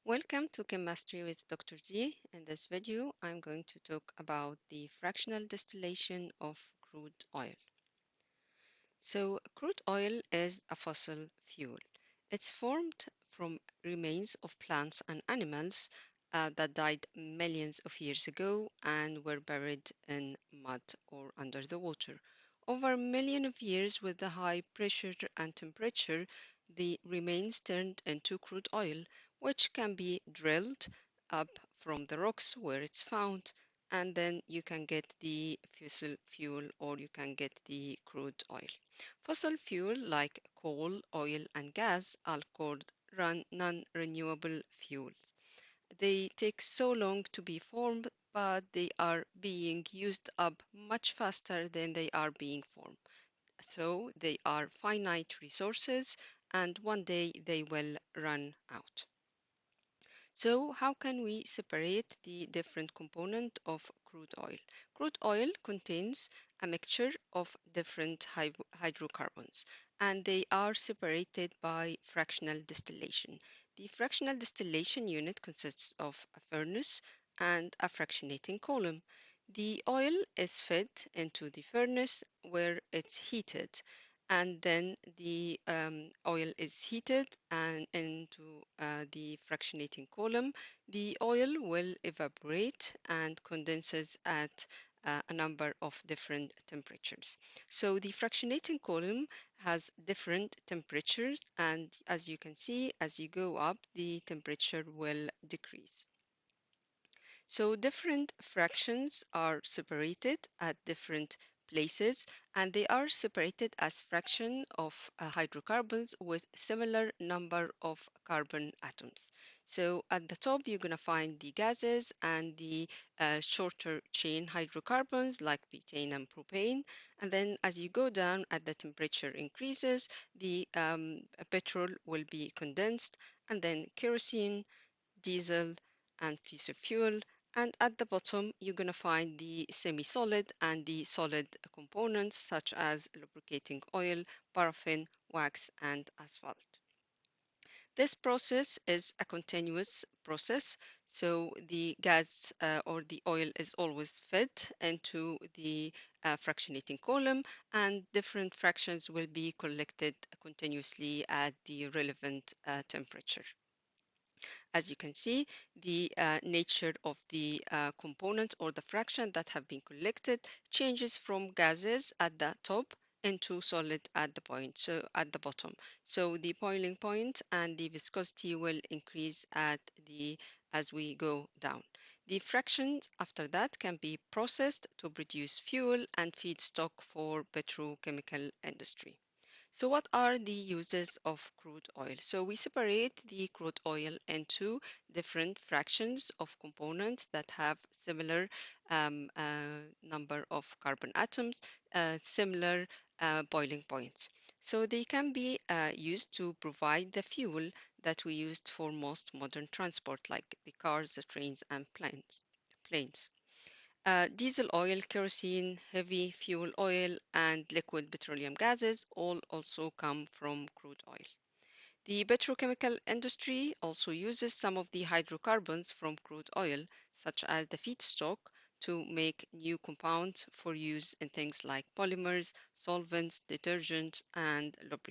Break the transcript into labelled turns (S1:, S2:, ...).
S1: Welcome to Chemistry with Dr. D. In this video, I'm going to talk about the fractional distillation of crude oil. So, crude oil is a fossil fuel. It's formed from remains of plants and animals that died millions of years ago and were buried in mud or under the water. Over a million of years, with the high pressure and temperature, the remains turned into crude oil, which can be drilled up from the rocks where it's found, and then you can get the fossil fuel or you can get the crude oil. Fossil fuel like coal, oil, and gas are called non-renewable fuels. They take so long to be formed, but they are being used up much faster than they are being formed. So they are finite resources, and one day they will run out. So how can we separate the different components of crude oil? Crude oil contains a mixture of different hydrocarbons, and they are separated by fractional distillation. The fractional distillation unit consists of a furnace and a fractionating column. The oil is fed into the furnace where it's heated, and then the oil is heated and into the fractionating column. The oil will evaporate and condenses at a number of different temperatures. So the fractionating column has different temperatures, and as you can see, as you go up, the temperature will decrease. So different fractions are separated at different places, and they are separated as fraction of hydrocarbons with similar number of carbon atoms. So at the top, you're going to find the gases and the shorter chain hydrocarbons like butane and propane. And then as you go down, as the temperature increases, the petrol will be condensed, and then kerosene, diesel, and fossil fuel. And at the bottom, you're going to find the semi-solid and the solid components such as lubricating oil, paraffin, wax, and asphalt. This process is a continuous process, so the gas or the oil is always fed into the fractionating column, and different fractions will be collected continuously at the relevant temperature. As you can see, the nature of the component or the fraction that have been collected changes from gases at the top into solid at the point, so at the bottom. So the boiling point and the viscosity will increase as we go down. The fractions after that can be processed to produce fuel and feedstock for petrochemical industry. So what are the uses of crude oil? So we separate the crude oil into different fractions of components that have similar number of carbon atoms, similar boiling points. So they can be used to provide the fuel that we used for most modern transport, like the cars, the trains, and planes. Diesel oil, kerosene, heavy fuel oil, and liquid petroleum gases all also come from crude oil. The petrochemical industry also uses some of the hydrocarbons from crude oil, such as the feedstock, to make new compounds for use in things like polymers, solvents, detergents, and lubricants.